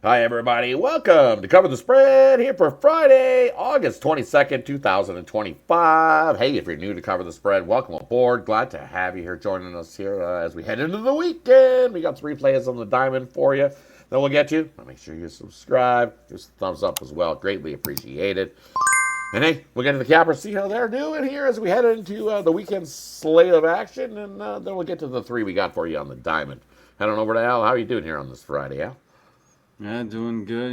Hi, everybody. Welcome to Cover the Spread here for Friday, August 22nd, 2025. Hey, if you're new to Cover the Spread, welcome aboard. Glad to have you here joining us here as we head into the weekend. We got 3 plays on the diamond for you that we'll get to. Make sure you subscribe. Give us a thumbs up as well. Greatly appreciated. And hey, we'll get to the cappers, see how they're doing here as we head into the weekend slate of action. And then we'll get to the 3 we got for you on the diamond. Head on over to Al. How are you doing here on this Friday, Al? Yeah, doing good.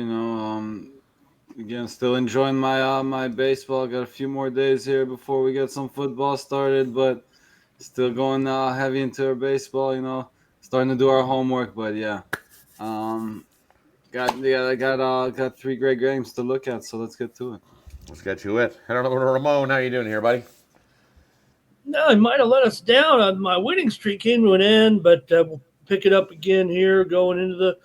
Again, still enjoying my baseball. Got a few more days here before we get some football started, but still going heavy into our baseball. Starting to do our homework. But yeah, um, got 3 great games to look at. So let's get to it. Let's get to it. Head on over to Ramon. How you doing here, buddy? No, he might have let us down. My winning streak came to an end, but we'll pick it up again here going into the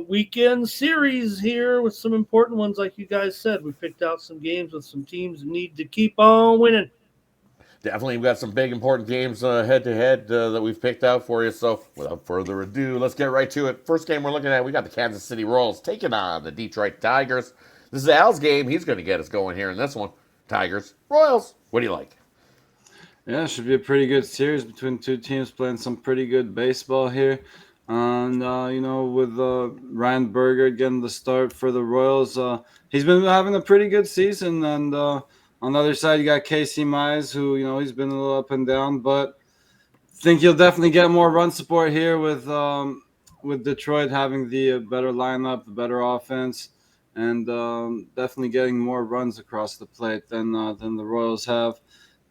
weekend series here with some important ones, like you guys said. We picked out some games with some teams that need to keep on winning. Definitely, we've got some big important games head to head that we've picked out for you. So, without further ado, let's get right to it. First game we're looking at, we got the Kansas City Royals taking on the Detroit Tigers. This is Al's game. He's going to get us going here in this one. Tigers, Royals. What do you like? Yeah, should be a pretty good series between two teams playing some pretty good baseball here. And with Ryan Berger getting the start for the Royals, he's been having a pretty good season. And on the other side, you got Casey Mize, who he's been a little up and down, but think you'll definitely get more run support here with Detroit having the better lineup, the better offense, and definitely getting more runs across the plate than the Royals have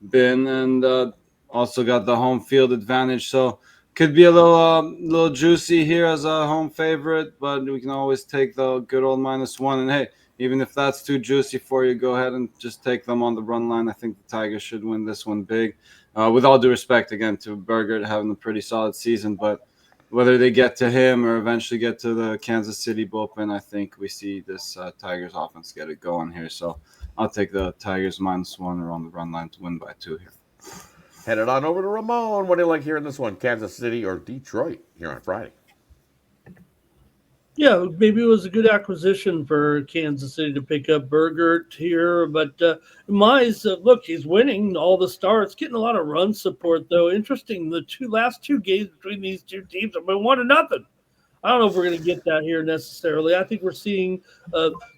been, and also got the home field advantage. So could be a little juicy here as a home favorite, but we can always take the good old -1. And hey, even if that's too juicy for you, go ahead and just take them on the run line. I think the Tigers should win this one big. With all due respect, again, to Berger having a pretty solid season, but whether they get to him or eventually get to the Kansas City bullpen, I think we see this Tigers offense get it going here. So I'll take the Tigers -1 or on the run line to win by 2 here. Headed on over to Ramon. What do you like here in this one? Kansas City or Detroit here on Friday? Yeah, maybe it was a good acquisition for Kansas City to pick up Bergert here, but Mize, look, he's winning all the starts, getting a lot of run support though. Interesting, the last two games between these two teams have been 1-0. I don't know if we're going to get that here necessarily. I think we're seeing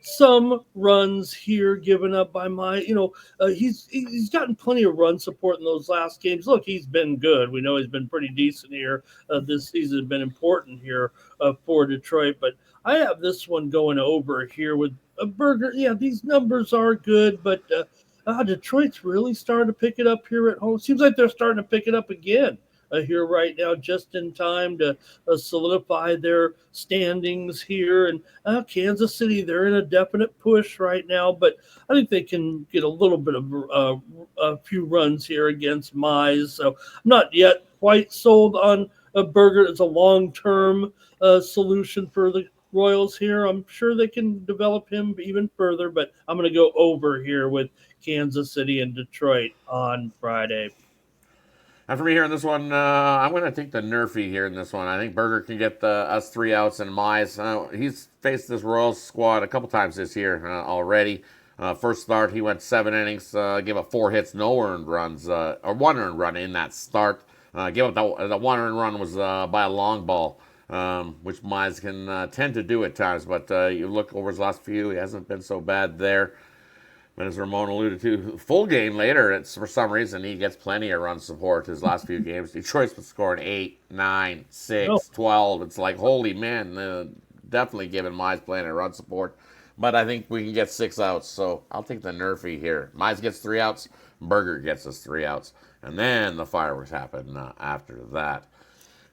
some runs here given up by he's gotten plenty of run support in those last games. Look, he's been good. We know he's been pretty decent here. This season has been important here for Detroit, but I have this one going over here with a Burger. Yeah, these numbers are good, but Detroit's really starting to pick it up here at home. Seems like they're starting to pick it up again here right now, just in time to solidify their standings here. And Kansas City, they're in a definite push right now, but I think they can get a little bit of a few runs here against Mize. So I'm not yet quite sold on a Burger as a long-term solution for the Royals here. I'm sure they can develop him even further, but I'm going to go over here with Kansas City and Detroit on Friday. And for me here in this one, I'm going to take the Nerfy here in this one. I think Berger can get us 3 outs and Mize. He's faced this Royals squad a couple times this year already. First start, he went 7 innings, gave up 4 hits, no earned runs, or 1 earned run in that start. Gave up the 1 earned run was by a long ball, which Mize can tend to do at times. But you look over his last few, he hasn't been so bad there. But as Ramon alluded to, full game later, it's for some reason he gets plenty of run support his last few games. Detroit's been scoring 8, 9, Oh, 6, 12. It's like, holy man, definitely giving Mize plenty of run support. But I think we can get 6 outs, so I'll take the Nerfy here. Mize gets 3 outs, Berger gets us 3 outs. And then the fireworks happen after that.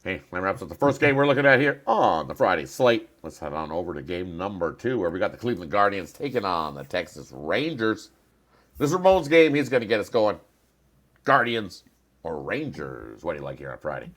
Hey, that wraps up the first game we're looking at here on the Friday slate. Let's head on over to game number 2, where we got the Cleveland Guardians taking on the Texas Rangers. This is Ramon's game. He's going to get us going. Guardians or Rangers? What do you like here on Friday?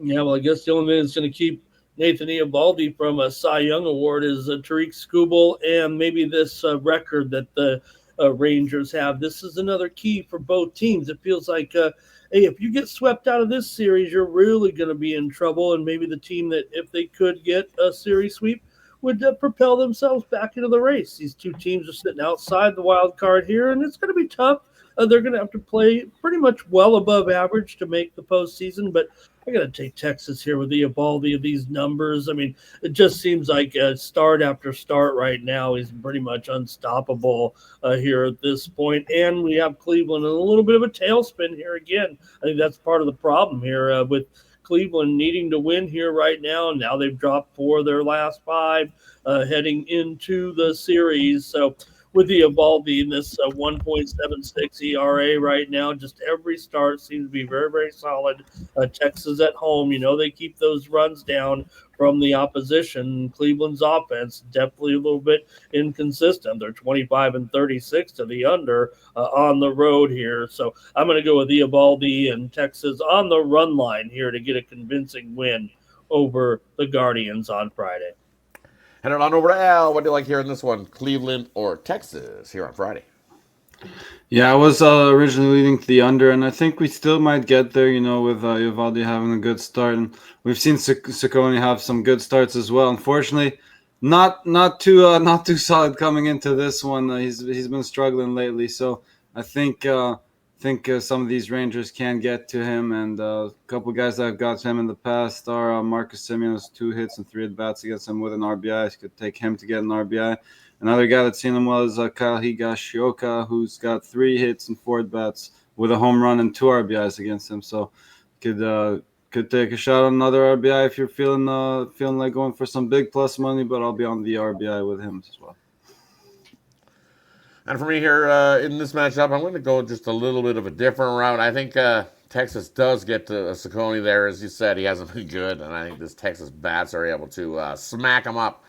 yeah, well, I guess the only thing that's going to keep Nathan Eovaldi from a Cy Young Award is Tariq Skubal and maybe this record that the Rangers have. This is another key for both teams. It feels like, hey, if you get swept out of this series, you're really going to be in trouble. And maybe the team that, if they could get a series sweep, would propel themselves back into the race. These two teams are sitting outside the wild card here, and it's going to be tough. They're going to have to play pretty much well above average to make the postseason, but I got to take Texas here with the Eovaldi of these numbers. I mean, it just seems like start after start right now. He's pretty much unstoppable here at this point. And we have Cleveland in a little bit of a tailspin here again. I think that's part of the problem here with Cleveland needing to win here right now. Now they've dropped 4 of their last 5 heading into the series. So with the Eovaldi in this 1.76 ERA right now, just every start seems to be very, very solid. Texas at home, they keep those runs down from the opposition. Cleveland's offense definitely a little bit inconsistent. They're 25 and 36 to the under on the road here. So I'm going to go with Eovaldi and Texas on the run line here to get a convincing win over the Guardians on Friday. Head on over to Al. What do you like here in this one? Cleveland or Texas here on Friday? Yeah, I was originally leading to the under, and I think we still might get there, with Eovaldi having a good start. And we've seen Ciccone have some good starts as well. Unfortunately, not too solid coming into this one. He's been struggling lately, so I think some of these Rangers can get to him, and a couple guys that have got to him in the past are Marcus Semion's 2 hits and 3 at-bats against him with an RBI. It could take him to get an RBI. Another guy that's seen him well is Kyle Higashioka, who's got 3 hits and 4 at-bats with a home run and 2 RBIs against him. So could take a shot on another RBI if you're feeling like going for some big plus money, but I'll be on the RBI with him as well. And for me here in this matchup, I'm going to go just a little bit of a different route. I think Texas does get to Ciccone there. As you said, he hasn't been good, and I think this Texas bats are able to smack him up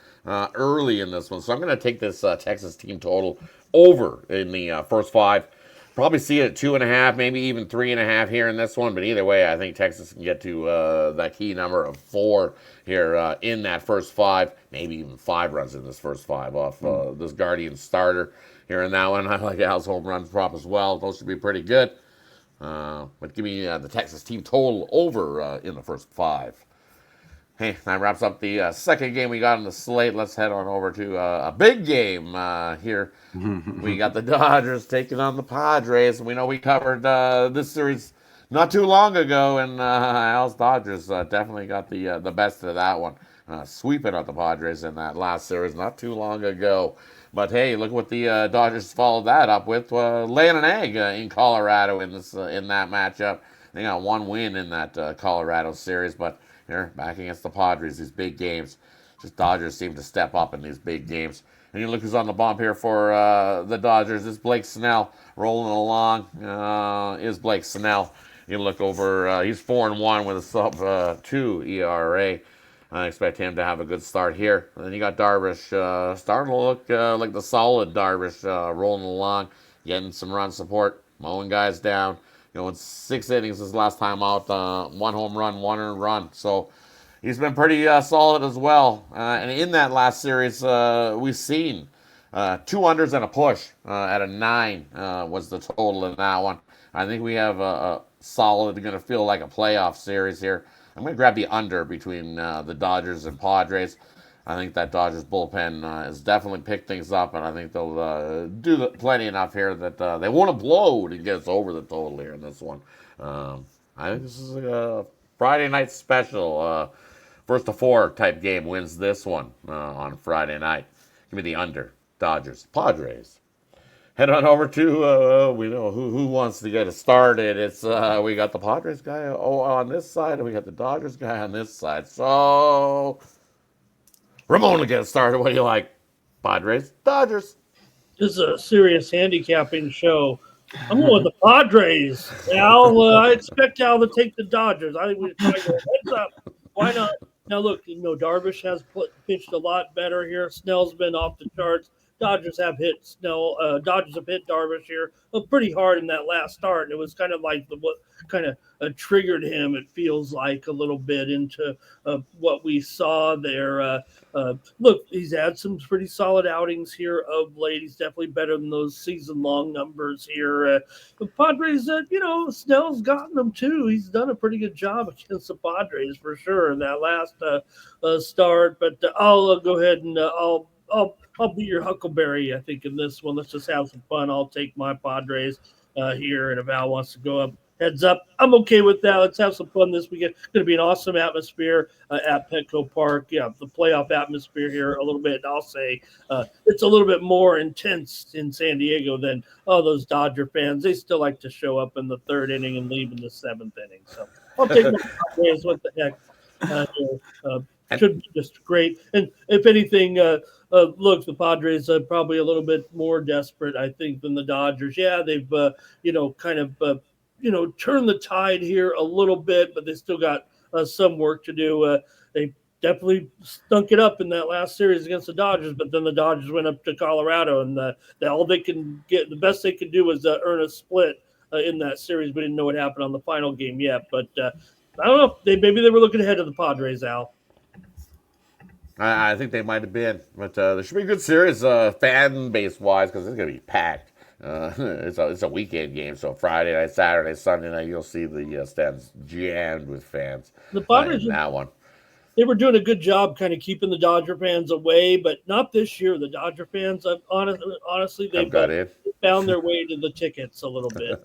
early in this one. So I'm going to take this Texas team total over in the first 5. Probably see it at 2.5, maybe even 3.5 here in this one. But either way, I think Texas can get to that key number of 4 here in that first 5, maybe even 5 runs in this first 5 off this Guardian starter here in that one. I like Al's home run prop as well. Those should be pretty good. But give me the Texas team total over in the first 5. Hey, that wraps up the second game we got on the slate. Let's head on over to a big game here. We got the Dodgers taking on the Padres. We know we covered this series not too long ago, and Al's Dodgers definitely got the best of that one. Sweeping out the Padres in that last series not too long ago. But hey, look what the Dodgers followed that up with, laying an egg in Colorado in that matchup. They got 1 win in that Colorado series, but here back against the Padres, these big games, just Dodgers seem to step up in these big games. And you look who's on the bump here for the Dodgers. It's Blake Snell rolling along. Is Blake Snell? You look over, he's 4-1 with a sub-2 ERA. I expect him to have a good start here. And then you got Darvish starting to look like the solid Darvish rolling along, getting some run support, mowing guys down. In 6 innings his last time out, 1 home run, 1 earned run. So he's been pretty solid as well. And in that last series, we've seen 2 unders and a push at a 9 was the total in that one. I think we have a solid, going to feel like a playoff series here. I'm going to grab the under between the Dodgers and Padres. I think that Dodgers bullpen has definitely picked things up, and I think they'll do plenty enough here that they won't blow to get us over the total here in this one. I think this is a Friday night special. First to 4 type game wins this one on Friday night. Give me the under. Dodgers. Padres. Head on over to, we know who wants to get it started. It's we got the Padres guy on this side, and we got the Dodgers guy on this side. So, Ramon will get it started. What do you like? Padres, Dodgers. This is a serious handicapping show. I'm going with the Padres. Al, I expect Al to take the Dodgers. I think we're trying to go heads up. Why not? Now, look, Darvish has pitched a lot better here. Snell's been off the charts. Dodgers have hit Dodgers have hit Darvish here pretty hard in that last start, and it was kind of like what kind of triggered him. It feels like a little bit into what we saw there. Look, he's had some pretty solid outings here of late. He's definitely better than those season-long numbers here. The Padres, Snell's gotten them too. He's done a pretty good job against the Padres for sure in that last start. But I'll go ahead and I'll be your Huckleberry. I think in this one, let's just have some fun. I'll take my Padres here, and if Al wants to go up, heads up, I'm okay with that. Let's have some fun this weekend. It's going to be an awesome atmosphere at Petco Park. Yeah, the playoff atmosphere here a little bit. I'll say it's a little bit more intense in San Diego than those Dodger fans. They still like to show up in the third inning and leave in the seventh inning. So I'll take my Padres. What the heck? Should be just great. And if anything, look, the Padres are probably a little bit more desperate, I think, than the Dodgers. Yeah, they've kind of turn the tide here a little bit, but they still got some work to do. They definitely stunk it up in that last series against the Dodgers, but then the Dodgers went up to Colorado, and all they can get, the best they could do was earn a split in that series. We didn't know what happened on the final game yet, but I don't know. Maybe they were looking ahead of the Padres, Al. I think they might have been, but there should be a good series, fan base wise, because it's going to be packed. It's a weekend game, so Friday night, Saturday, Sunday night, you'll see the stands jammed with fans. The Padres in that one. They were doing a good job kind of keeping the Dodger fans away, but not this year. The Dodger fans, honestly, they've found their way to the tickets a little bit.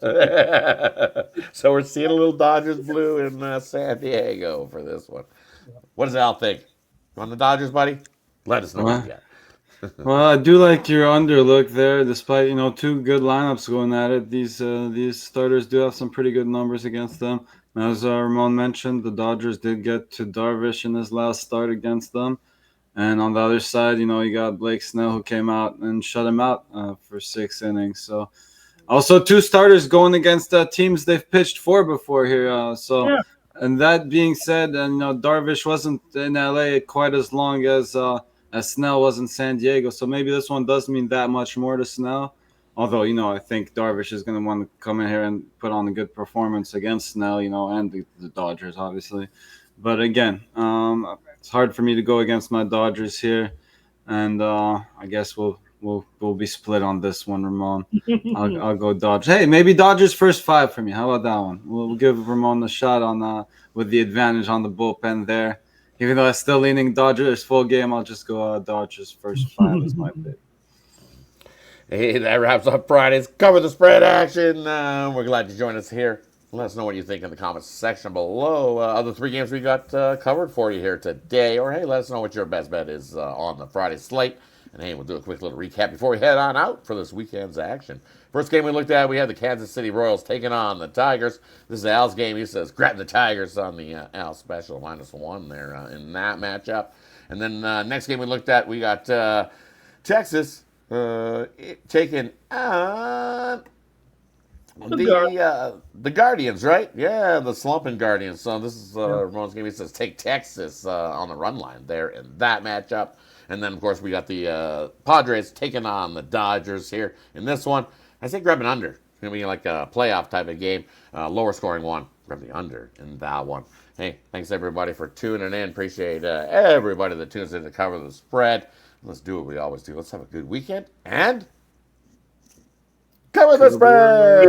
So we're seeing a little Dodgers blue in San Diego for this one. What does Al think? You want the Dodgers, buddy? Let us know what you got. Well, I do like your underlook there, despite two good lineups going at it. These starters do have some pretty good numbers against them. As Ramon mentioned, the Dodgers did get to Darvish in his last start against them, and on the other side, you got Blake Snell, who came out and shut him out for 6 innings. So also 2 starters going against teams they've pitched for before here. Yeah. And that being said, and Darvish wasn't in LA quite as long as Snell was in San Diego, so maybe this one does mean that much more to Snell. Although, I think Darvish is going to want to come in here and put on a good performance against Snell, and the Dodgers, obviously. But again, it's hard for me to go against my Dodgers here, and I guess we'll be split on this one, Ramon. I'll go Dodgers. Hey, maybe Dodgers first 5 for me. How about that one? We'll give Ramon a shot on with the advantage on the bullpen there. Even though I'm still leaning Dodgers full game, I'll just go Dodgers first 5 as my pick. Hey, that wraps up Friday's Cover the Spread action. We're glad you joined us here. Let us know what you think in the comments section below. Other 3 games we got covered for you here today. Or, hey, let us know what your best bet is on the Friday slate. And, hey, we'll do a quick little recap before we head on out for this weekend's action. First game we looked at, we had the Kansas City Royals taking on the Tigers. This is Al's game. He says, grab the Tigers on the Al special, -1 there in that matchup. And then next game we looked at, we got Texas taking on the Guardians, right? Yeah, the slumping Guardians. So this is Ramon's game. He says, take Texas on the run line there in that matchup. And then, of course, we got the Padres taking on the Dodgers here in this one. I say grab an under. It's going to be like a playoff type of game. Lower scoring one. Grab the under in that one. Hey, thanks everybody for tuning in. Appreciate everybody that tunes in to cover the spread. Let's do what we always do. Let's have a good weekend and cover the spread.